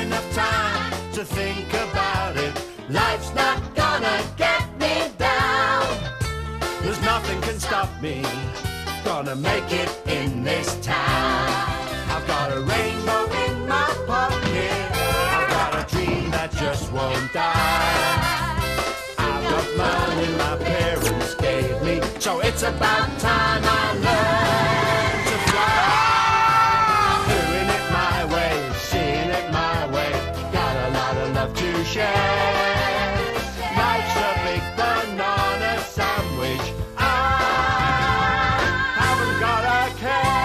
enough time to think about it. Life's not gonna get me down. There's nothing can stop me. Gonna make it in this town. I've got a rainbow in my pocket. I've got a dream that just won't die. I've got money my parents gave me, so it's about time I learn to fly. Doing it my way, seeing it my way. Got a lot of love to share. Life's a big banana sandwich. I haven't got a care.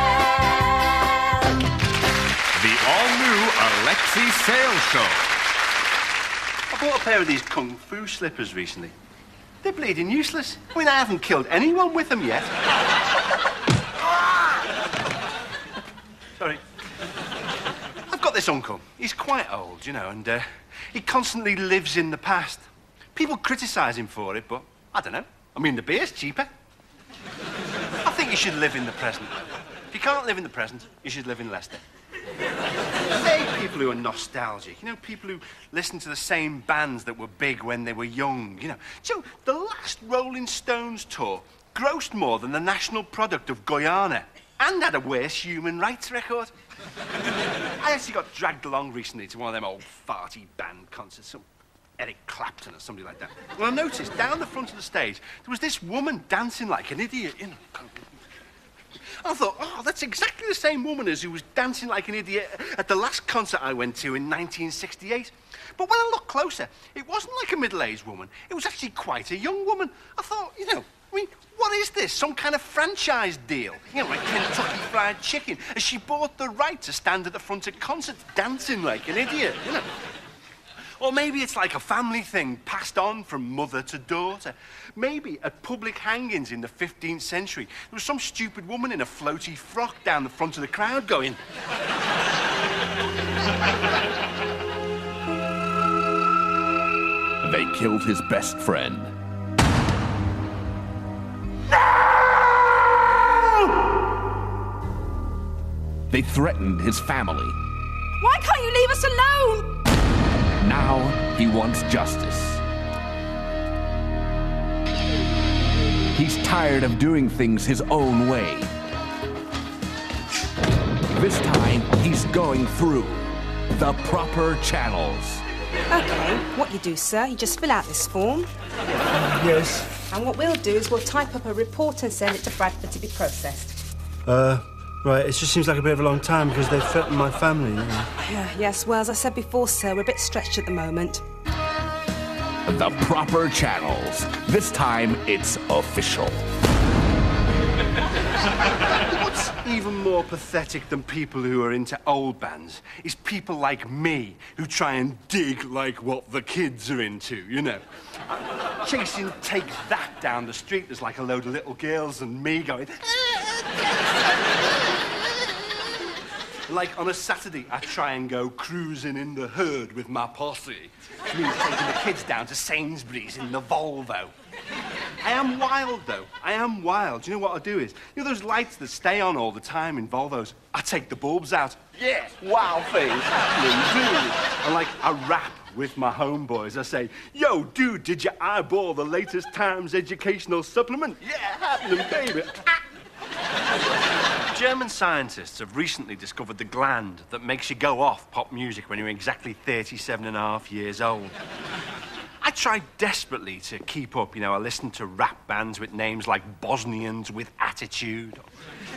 The all-new Alexei Sayle Show. I bought a pair of these kung fu slippers recently. They're bleeding useless. I mean, I haven't killed anyone with them yet. Sorry. I've got this uncle. He's quite old, you know, and he constantly lives in the past. People criticise him for it, but I don't know. I mean, the beer's cheaper. I think you should live in the present. If you can't live in the present, you should live in Leicester. They people who are nostalgic, you know, people who listen to the same bands that were big when they were young, you know. So the last Rolling Stones tour grossed more than the national product of Guyana and had a worse human rights record. I actually got dragged along recently to one of them old farty band concerts, some Eric Clapton or somebody like that. Well, I noticed down the front of the stage there was this woman dancing like an idiot, you know. I thought, oh, that's exactly the same woman as who was dancing like an idiot at the last concert I went to in 1968. But when I looked closer, it wasn't like a middle-aged woman. It was actually quite a young woman. I thought, you know, I mean, what is this? Some kind of franchise deal? You know, like Kentucky Fried Chicken. Has she bought the right to stand at the front of concerts dancing like an idiot, you know? Or maybe it's like a family thing passed on from mother to daughter. Maybe at public hangings in the 15th century, there was some stupid woman in a floaty frock down the front of the crowd going... They killed his best friend. No! They threatened his family. Why can't you leave us alone? Now he wants justice. He's tired of doing things his own way. This time, he's going through the proper channels. OK, what you do, sir, you just fill out this form. Yes. And what we'll do is we'll type up a report and send it to Bradford to be processed. Right, it just seems like a bit of a long time because they've threatened my family, you know. Yes, well, as I said before, sir, we're a bit stretched at the moment. The proper channels. This time, it's official. What's even more pathetic than people who are into old bands is people like me who try and dig like what the kids are into, you know. Chasing Take That down the street, there's like a load of little girls and me going... Like on a Saturday, I try and go cruising in the herd with my posse. Which means taking the kids down to Sainsbury's in the Volvo. I am wild, though. I am wild. Do you know what I do is, you know those lights that stay on all the time in Volvos? I take the bulbs out. Yeah, wow things happening, dude. And like, I rap with my homeboys. I say, yo, dude, did you eyeball the latest Times educational supplement? Yeah, happening, baby. German scientists have recently discovered the gland that makes you go off pop music when you're exactly 37.5 years old. I tried desperately to keep up, you know. I listened to rap bands with names like Bosnians with Attitude, or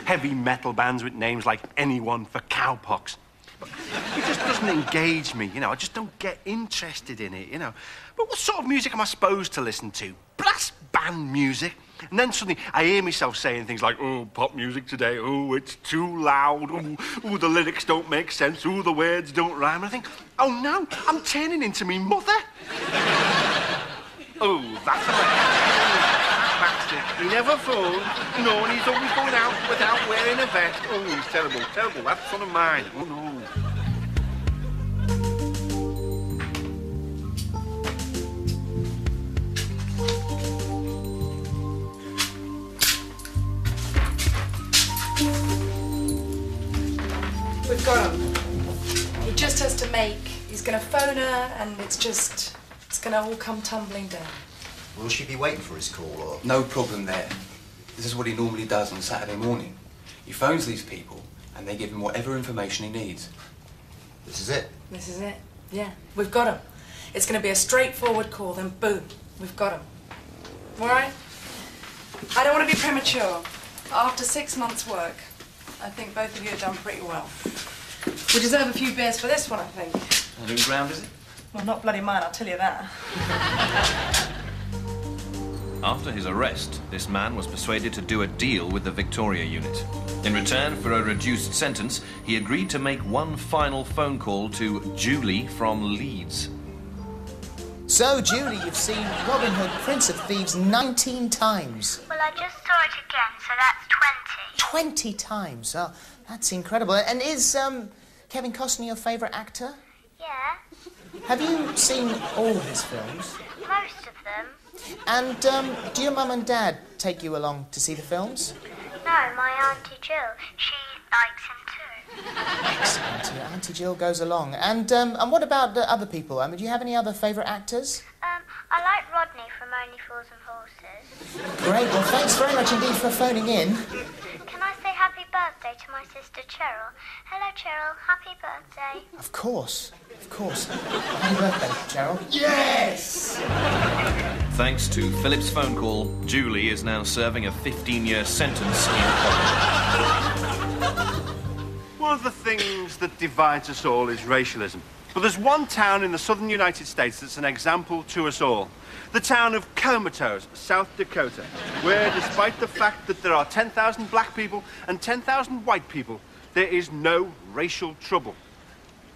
heavy metal bands with names like Anyone for Cowpox. But it just doesn't engage me, you know. I just don't get interested in it, you know. But what sort of music am I supposed to listen to? Brass band music? And then suddenly I hear myself saying things like, oh, pop music today, oh, it's too loud, oh, the lyrics don't make sense, oh, the words don't rhyme. And I think, oh no, I'm turning into me mother. Oh, that's a bastard. He never phones. No, and he's always going out without wearing a vest. Oh, he's terrible, terrible. That's son of mine. Oh, no. We've got him. He just has to make his going to phone her and it's going to all come tumbling down. Will she be waiting for his call, or...? No problem there. This is what he normally does on Saturday morning. He phones these people and they give him whatever information he needs. This is it? This is it, yeah. We've got him. It's going to be a straightforward call, then boom, we've got him. All right? I don't want to be premature. After 6 months' work, I think both of you have done pretty well. We deserve a few beers for this one, I think. And whose ground is it? Well, not bloody mine, I'll tell you that. After his arrest, this man was persuaded to do a deal with the Victoria unit. In return for a reduced sentence, he agreed to make one final phone call to Julie from Leeds. So, Julie, you've seen Robin Hood, Prince of Thieves 19 times. Well, I just saw it again, so that's 20. 20 times? Oh, that's incredible. And is Kevin Costner your favourite actor? Yeah. Have you seen all his films? Most of them. And do your mum and dad take you along to see the films? No, my Auntie Jill. She likes him too. Excellent. Your Auntie Jill goes along. And what about the other people? I mean, do you have any other favourite actors? I like Rodney from Only Fools and Horses. Great. Well, thanks very much indeed for phoning in. Can I say happy birthday to my sister Cheryl? Hello, Cheryl. Happy birthday. Of course. Of course. Happy birthday, Cheryl. Yes! Thanks to Philip's phone call, Julie is now serving a 15-year sentence in Holland. One of the things that divides us all is racialism. But there's one town in the southern United States that's an example to us all. The town of Comatose, South Dakota, where despite the fact that there are 10,000 black people and 10,000 white people, there is no racial trouble.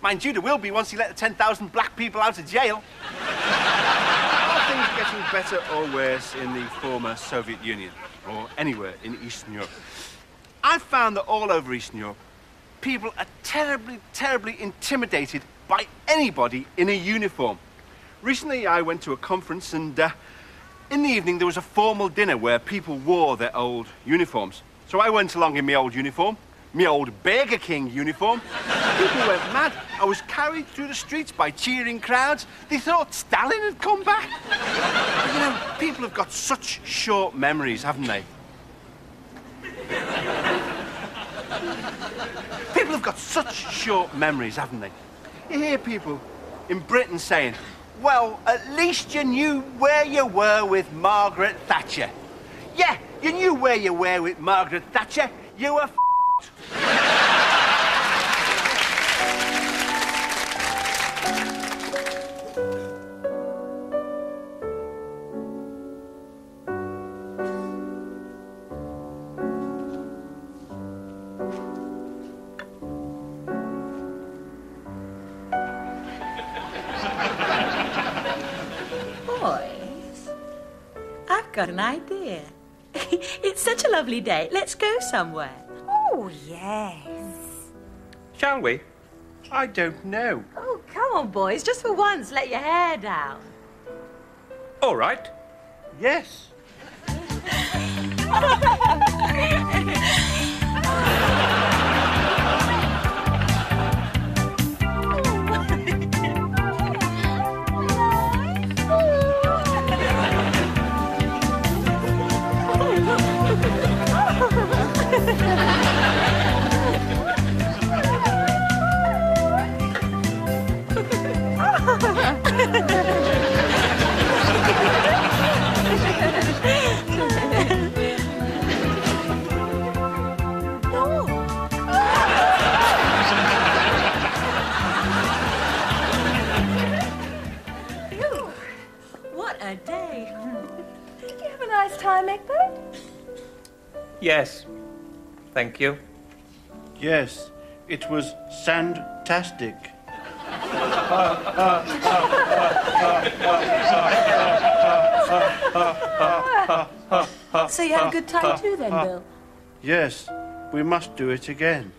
Mind you, there will be once you let the 10,000 black people out of jail. Are things getting better or worse in the former Soviet Union, or anywhere in Eastern Europe? I've found that all over Eastern Europe, people are terribly, terribly intimidated by anybody in a uniform. Recently, I went to a conference and in the evening there was a formal dinner where people wore their old uniforms. So I went along in my old uniform, my old Burger King uniform. People went mad. I was carried through the streets by cheering crowds. They thought Stalin had come back. But, you know, people have got such short memories, haven't they? People have got such short memories, haven't they? You hear people in Britain saying, well, at least you knew where you were with Margaret Thatcher. Yeah, you knew where you were with Margaret Thatcher. You were I've got an idea. It's such a lovely day. Let's go somewhere. Oh, yes. Shall we? I don't know. Oh, come on, boys. Just for once, let your hair down. All right. Yes. What a day. Did you have a nice time, Egbert? Yes, thank you. Yes, it was sandtastic. So you had a good time too then, Bill? Yes, we must do it again.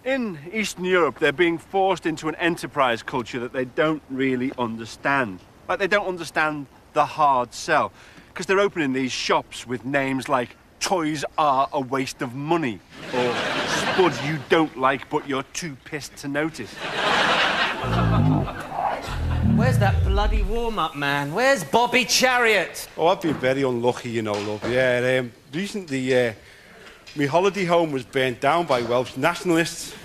In Eastern Eastern Europe, they're being forced into an enterprise culture that they don't really understand. Like, they don't understand the hard sell. Because they're opening these shops with names like Toys Are a Waste of Money, or Spud You Don't Like But You're Too Pissed to Notice. Where's that bloody warm-up man? Where's Bobby Chariot? Oh, I've been very unlucky, you know, love. Yeah, recently, my holiday home was burnt down by Welsh nationalists.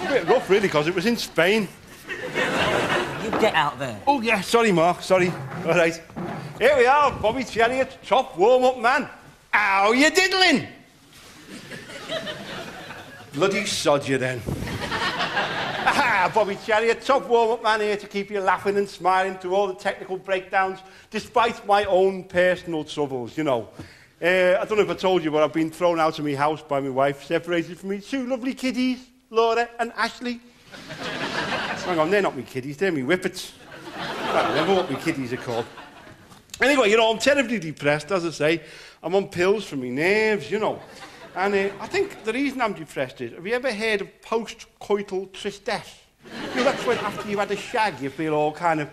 A bit rough, really, because it was in Spain. You get out there. Oh, yeah, sorry, Mark, sorry. All right. Here we are, Bobby Chariot, top warm-up man. How you diddling? Bloody sod you, then. Aha, Bobby Chariot, top warm-up man here to keep you laughing and smiling through all the technical breakdowns, despite my own personal troubles, you know. I don't know if I told you, but I've been thrown out of my house by my wife, separated from me two lovely kiddies, Laura and Ashley. Hang on, they're not me kiddies, they're me whippets. I can't remember what me kiddies are called. Anyway, you know, I'm terribly depressed, as I say. I'm on pills for my nerves, you know. And I think the reason I'm depressed is, have you ever heard of post-coital tristesse? You know, that's when after you've had a shag, you feel all kind of...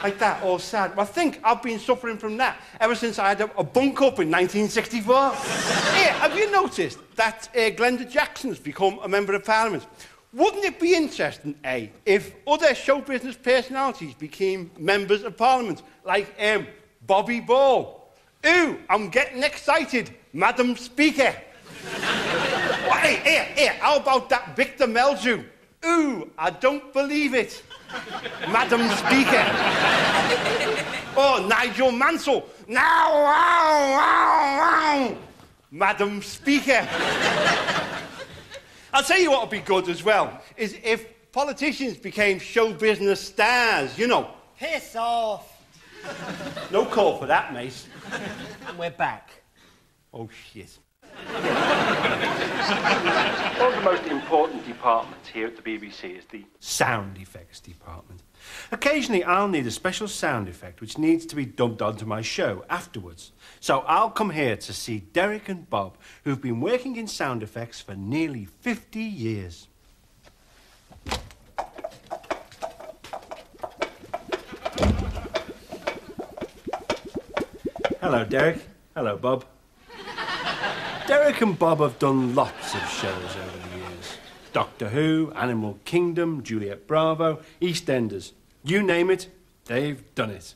like that, all sad. Well, I think I've been suffering from that ever since I had a bunk up in 1964. Here, have you noticed that Glenda Jackson's become a Member of Parliament? Wouldn't it be interesting, if other show business personalities became Members of Parliament, like Bobby Ball? Ooh, I'm getting excited, Madam Speaker. Well, here, how about that Victor Meldrew? Ooh, I don't believe it, Madam Speaker. Oh, Nigel Mansell. Now, wow, Madam Speaker. I'll tell you what would be good as well, is if politicians became show business stars, you know. Piss off. No call for that, mate. And we're back. Oh, shit. One of the most important departments here at the BBC is the sound effects department. Occasionally, I'll need a special sound effect which needs to be dubbed onto my show afterwards. So I'll come here to see Derek and Bob, who've been working in sound effects for nearly 50 years. Hello, Derek. Hello, Bob. Derek and Bob have done lots of shows over the years. Doctor Who, Animal Kingdom, Juliet Bravo, EastEnders. You name it, they've done it.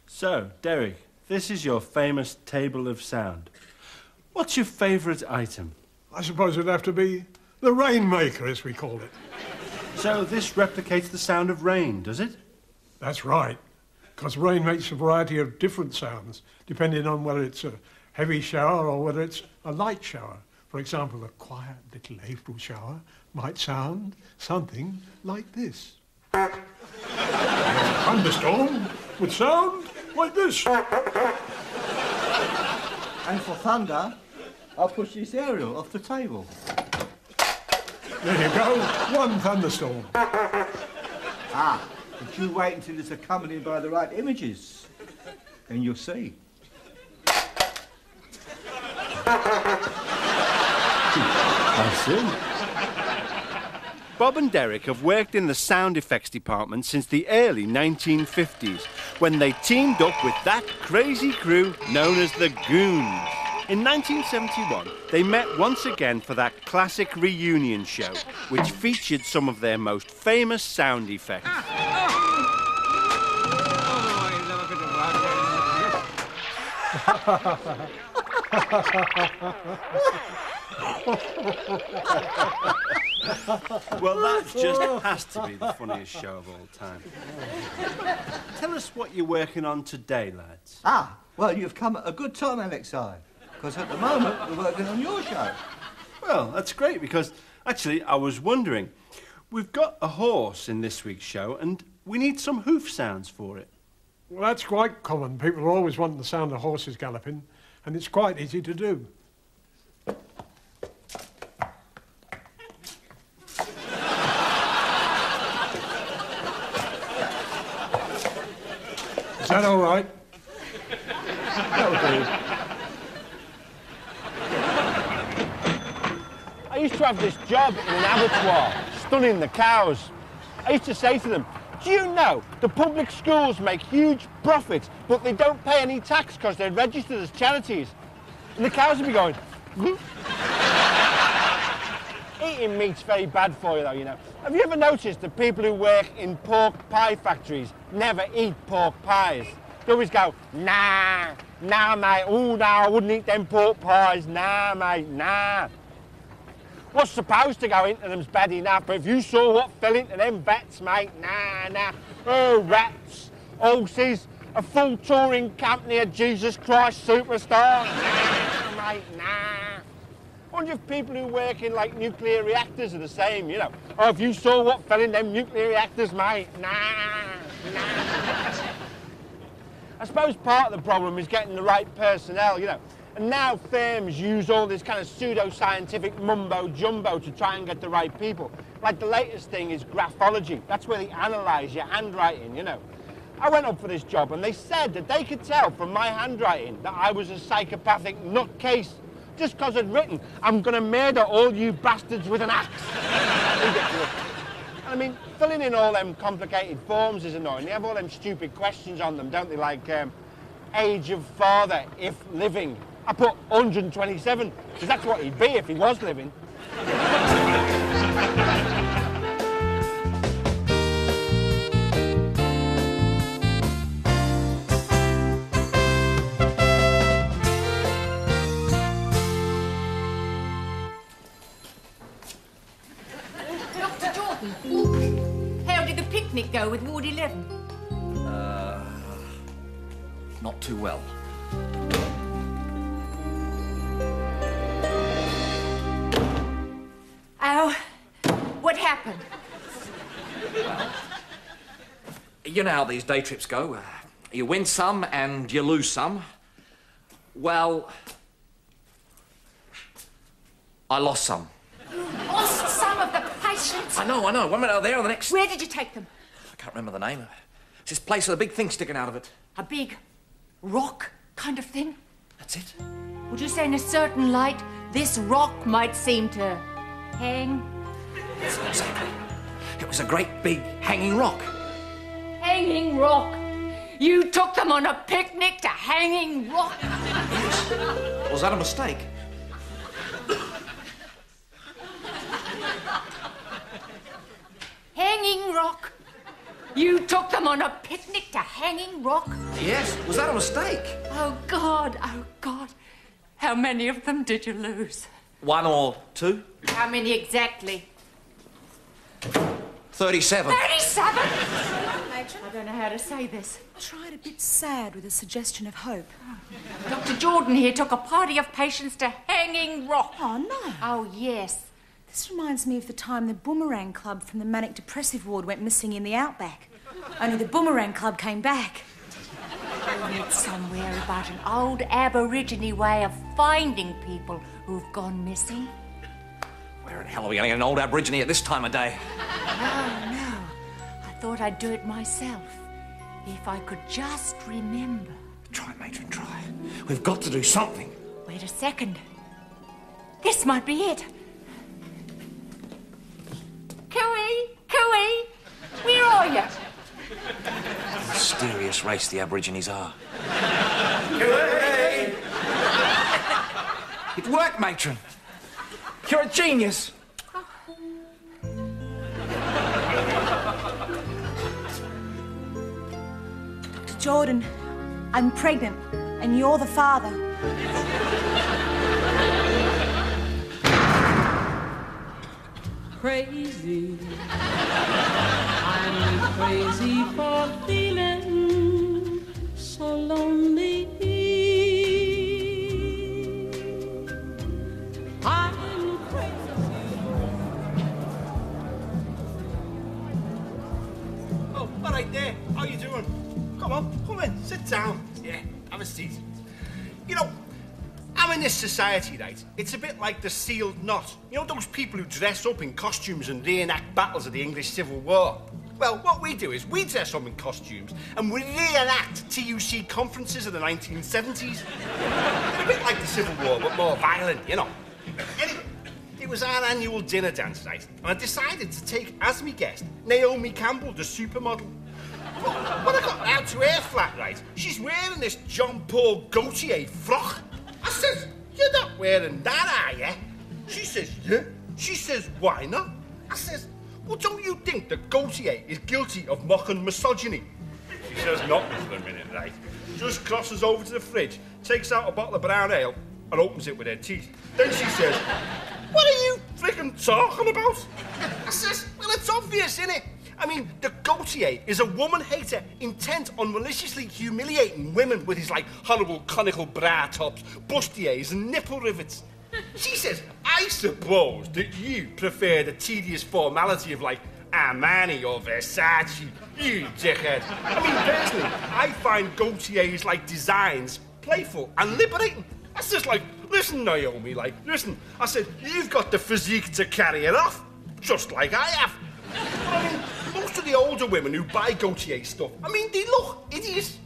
So, Derek, this is your famous table of sound. What's your favourite item? I suppose it'd have to be the Rainmaker, as we call it. So this replicates the sound of rain, does it? That's right, because rain makes a variety of different sounds, depending on whether it's a heavy shower or whether it's a light shower. For example, a quiet little April shower might sound something like this. A thunderstorm would sound like this. And for thunder, I'll push this aerial off the table. There you go, one thunderstorm. Ah, but you wait until it's accompanied by the right images, and you'll see. I see. Bob and Derek have worked in the sound effects department since the early 1950s, when they teamed up with that crazy crew known as the Goons. In 1971, they met once again for that classic reunion show, which featured some of their most famous sound effects. Well, that just has to be the funniest show of all time. Tell us what you're working on today, lads. Ah, well, you've come at a good time, Alexei, because at the moment we're working on your show. Well, that's great, because actually I was wondering, we've got a horse in this week's show and we need some hoof sounds for it. Well, that's quite common. People are always wanting the sound of horses galloping, and it's quite easy to do. Is that all right? I used to to have this job in an abattoir, stunning the cows. I used to say to them, do you know the public schools make huge profits, but they don't pay any tax because they're registered as charities? And the cows would be going, Eating meat's very bad for you, though, you know. Have you ever noticed that people who work in pork pie factories never eat pork pies? They always go, nah, mate, oh, no, I wouldn't eat them pork pies, nah, mate, nah. What's supposed to go into them's bad enough, but if you saw what fell into them vats, mate, nah. Oh, rats, horses, a full touring company of Jesus Christ Superstar, nah, mate, nah. I wonder if people who work in, like, nuclear reactors are the same, you know. Oh, if you saw what fell in them nuclear reactors, mate, nah. I suppose part of the problem is getting the right personnel, you know. And now firms use all this kind of pseudo-scientific mumbo-jumbo to try and get the right people. Like the latest thing is graphology. That's where they analyse your handwriting, you know. I went up for this job and they said that they could tell from my handwriting that I was a psychopathic nutcase just because I'd written, I'm going to murder all you bastards with an axe. I mean, filling in all them complicated forms is annoying. They have all them stupid questions on them, don't they? Like, age of father, if living. I put 127, because that's what he'd be if he was living. Dr. Jordan, how did the picnic go with Ward 11? Not too well. Oh, what happened? Well, you know how these day trips go. You win some and you lose some. Well, I lost some. You lost some of the patients? I know. One minute I was there and the next... Where did you take them? I can't remember the name. It's this place with a big thing sticking out of it. A big rock kind of thing? That's it. Would you say in a certain light, this rock might seem to hang? Exactly. It was a great big hanging rock. Hanging rock? You took them on a picnic to Hanging Rock? Yes. Was that a mistake? Hanging Rock? You took them on a picnic to Hanging Rock? Yes. Was that a mistake? Oh, God. How many of them did you lose? 1 or 2. How many exactly? 37. 37? Matron? I don't know how to say this. Tried a bit sad with a suggestion of hope. Dr. Jordan here took a party of patients to Hanging Rock. Oh, no. Oh, yes. This reminds me of the time the Boomerang Club from the Manic Depressive Ward went missing in the outback. Only the Boomerang Club came back. I read somewhere about an old Aborigine way of finding people who've gone missing. Where in hell are we going to get an old Aborigine at this time of day? No. I thought I'd do it myself. If I could just remember. Try, Matron, try. We've got to do something. Wait a second. This might be it. Cooey, where are you? Mysterious race the Aborigines are. Cooey! It worked, Matron. You're a genius. Dr. Jordan, I'm pregnant, and you're the father. Crazy. I'm crazy for feeling so lonely. I'm crazy. Oh, all right there. How you doing? Come in, sit down. Yeah, have a seat. You know, I'm in this society, right? It's a bit like the sealed knot. You know those people who dress up in costumes and reenact battles of the English Civil War? Well, what we do is we dress up in costumes and we reenact TUC conferences of the 1970s. They're a bit like the Civil War, but more violent, you know. Anyway, it was our annual dinner dance night, and I decided to take as my guest Naomi Campbell, the supermodel. But when I got out to her flat, right, she's wearing this John Paul Gaultier frock. I says, "You're not wearing that, are you?" She says, "Yeah." She says, "Why not?" I says, "Well, don't you think that Gaultier is guilty of mocking misogyny?" She says nothing for a minute, right? Just crosses over to the fridge, takes out a bottle of brown ale, and opens it with her teeth. Then she says, "What are you freaking talking about?" I says, "Well, it's obvious, innit? I mean, the Gaultier is a woman hater intent on maliciously humiliating women with his, like, horrible conical bra tops, bustiers, and nipple rivets." She says, "I suppose that you prefer the tedious formality of, like, Armani or Versace, you dickhead." I mean, personally, I find Gaultier's, like, designs playful and liberating. I says, like, "Listen, Naomi, like, listen." I said, "You've got the physique to carry it off, just like I have." I mean, most of the older women who buy Gaultier stuff, I mean, they look hideous.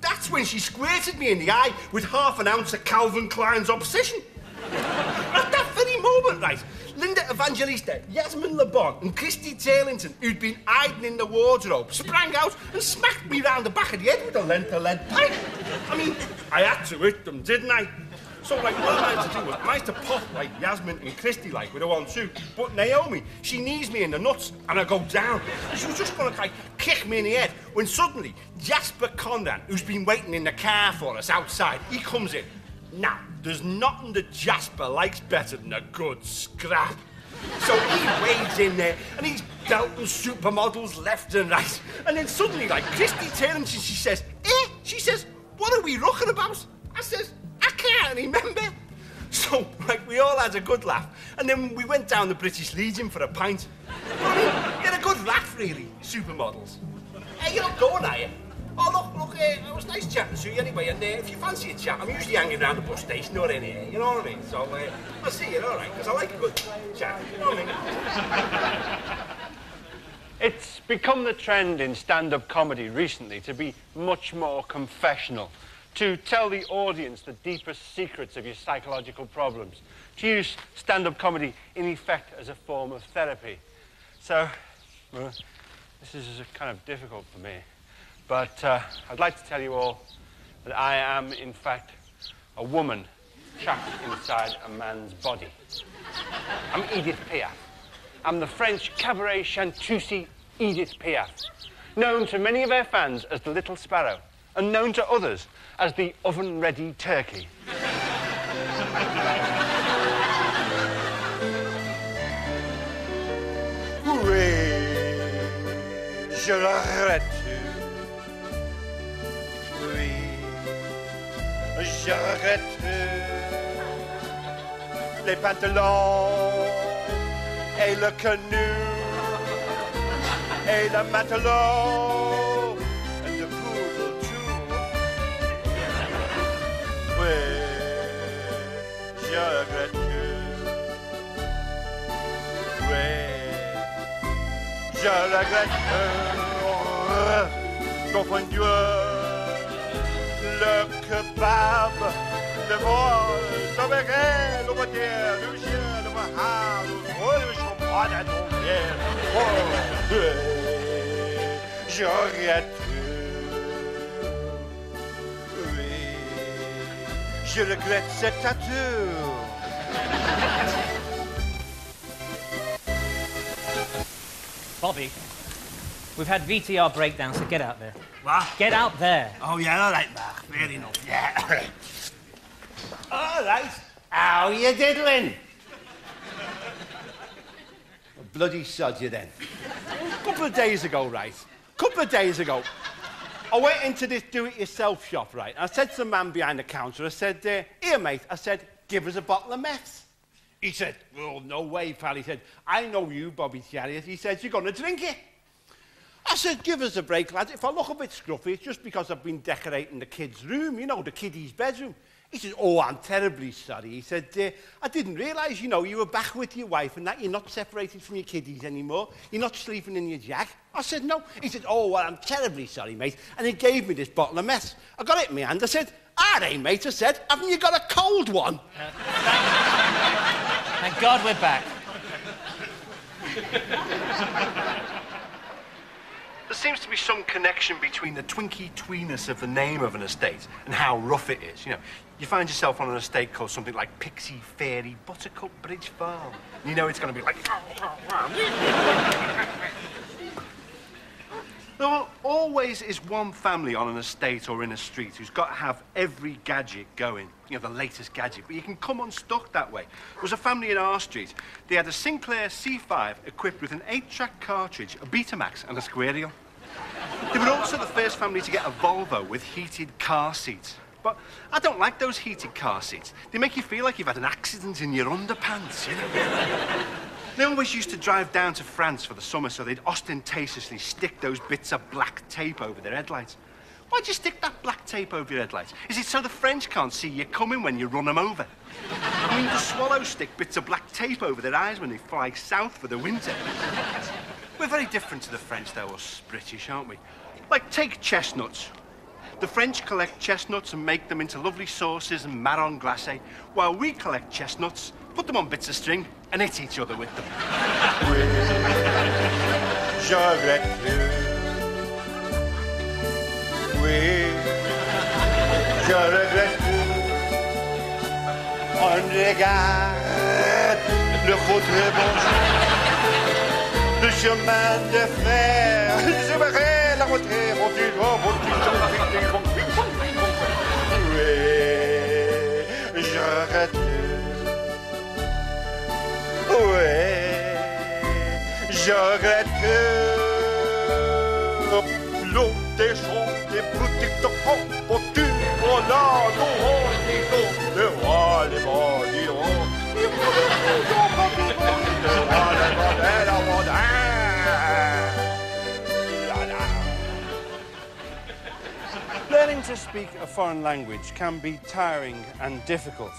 That's when she squirted me in the eye with half an ounce of Calvin Klein's Obsession. At that very moment, right, Linda Evangelista, Yasmin Le Bon, and Christy Taylington, who'd been hiding in the wardrobe, sprang out and smacked me round the back of the head with a length of lead pipe. I mean, I had to hit them, didn't I? So, like, what I managed to do was I managed to pop, like, Yasmin and Christy, like, with a 1-2. But Naomi, she knees me in the nuts, and I go down. She was just gonna, like, kick me in the head, when suddenly, Jasper Conran, who's been waiting in the car for us outside, he comes in. Now, there's nothing that Jasper likes better than a good scrap. So he wades in there, and he's belting supermodels left and right. And then suddenly, like, Christy Taylington, she says, "Eh?" She says, "What are we rocking about?" I says, "I can't remember." So, like, we all had a good laugh. And then we went down the British Legion for a pint. I mean, you had a good laugh, really, supermodels. Hey, you're not going, are you? Oh, look, it was nice chatting to you anyway, and if you fancy a chat, I'm usually hanging around the bus station or in here, you know what I mean? So, I'll see you, all right, because I like a good chat, you know what I mean? It's become the trend in stand-up comedy recently to be much more confessional, to tell the audience the deepest secrets of your psychological problems, to use stand-up comedy in effect as a form of therapy. So, well, this is kind of difficult for me. But I'd like to tell you all that I am, in fact, a woman trapped inside a man's body. I'm Edith Piaf. I'm the French cabaret chanteuse Edith Piaf, known to many of her fans as the Little Sparrow, and known to others as the oven-ready turkey. Oui, je le regrette. Je regrette les pantalons et le canot et le matelot et le poodle too. Oui, je regrette. Oui, je regrette. Confondu. Le kebab, le vol, le béguet, le moteur, le chien, le mahal, le champagne à ton pierre. Oh, je regrette. Oui, je regrette cette tattoo. Bobby, we've had VTR breakdowns, so get out there. What? Get out there. Oh, yeah, all right, Mark. Fair enough, yeah. All right. How you diddling? Bloody sod you then. A couple of days ago, right? I went into this do-it-yourself shop, right? And I said to the man behind the counter, I said, "Here, mate," I said, "give us a bottle of meth." He said, "Well, no way, pal." He said, "I know you, Bobby Chariot." He said, "You're going to drink it." I said, "Give us a break, lads. If I look a bit scruffy, it's just because I've been decorating the kids' room, you know, the kiddies' bedroom." He said, "Oh, I'm terribly sorry." He said, "I didn't realise, you know, you were back with your wife and that you're not separated from your kiddies anymore. You're not sleeping in your jack." I said, "No." He said, "Oh, well, I'm terribly sorry, mate." And he gave me this bottle of mess. I got it in my hand. I said, "All right, mate," I said, "haven't you got a cold one?" Thank God we're back. There seems to be some connection between the twinky-tweeness of the name of an estate and how rough it is. You know, you find yourself on an estate called something like Pixie Fairy Buttercup Bridge Farm. You know it's going to be like... There always is one family on an estate or in a street who's got to have every gadget going. You know, the latest gadget. But you can come unstuck that way. There was a family in our street. They had a Sinclair C5 equipped with an 8-track cartridge, a Betamax and a Squarial. They were also the first family to get a Volvo with heated car seats. But I don't like those heated car seats. They make you feel like you've had an accident in your underpants, you know? They always used to drive down to France for the summer, so they'd ostentatiously stick those bits of black tape over their headlights. Why'd you stick that black tape over your headlights? Is it so the French can't see you coming when you run them over? I mean, the swallows stick bits of black tape over their eyes when they fly south for the winter. We're very different to the French, though, us British, aren't we? Like, take chestnuts. The French collect chestnuts and make them into lovely sauces and marron glacé, while we collect chestnuts, put them on bits of string, and hit each other with them. Oui, je regrette plus. Oui, je regrette plus. On regarde le fauteuil bon, le chemin de fer. J'aimerais la retraite, mon Dieu, oui, je regrette plus. Oui, je regrette que l'eau des champs, des boutiques de compoture, là, nous, le roi, les bandits, Learning to speak a foreign language can be tiring and difficult.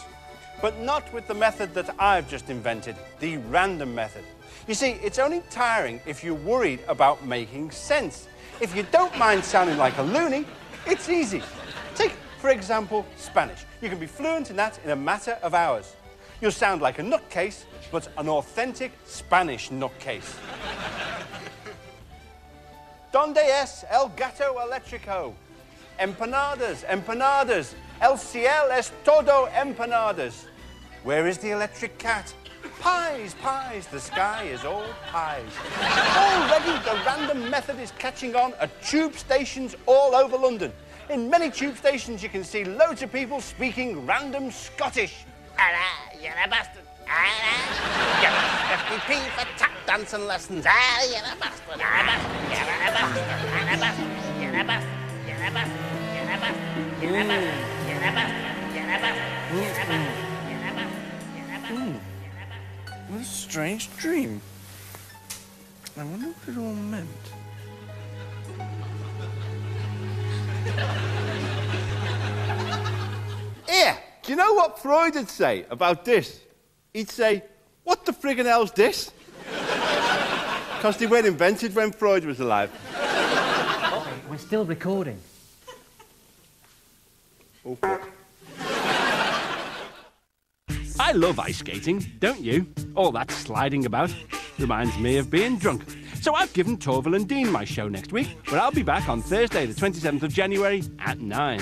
But not with the method that I've just invented, the random method. You see, it's only tiring if you're worried about making sense. If you don't mind sounding like a loony, it's easy. Take, for example, Spanish. You can be fluent in that in a matter of hours. You'll sound like a nutcase, but an authentic Spanish nutcase. ¿Dónde es el gato eléctrico? Empanadas, empanadas. El cielo es todo empanadas. Where is the electric cat? Pies, pies. The sky is all pies. Already, the random method is catching on at tube stations all over London. In many tube stations, you can see loads of people speaking random Scottish. You're a bastard. You're a FDP for tap dancing lessons. You're a bastard. You're a bastard. You're a bastard. You're a bastard. You're a bastard. You're a bastard. You're a bastard. You're a bastard. You're a bastard. You're a bastard. What a strange dream. I wonder what it all meant. Here, do you know what Freud would say about this? He'd say, what the friggin' hell's this? Because they weren't invented when Freud was alive. We're still recording. Oh, fuck. I love ice skating, don't you? All that sliding about reminds me of being drunk. So I've given Torval and Dean my show next week, where I'll be back on Thursday, the 27th of January at 9.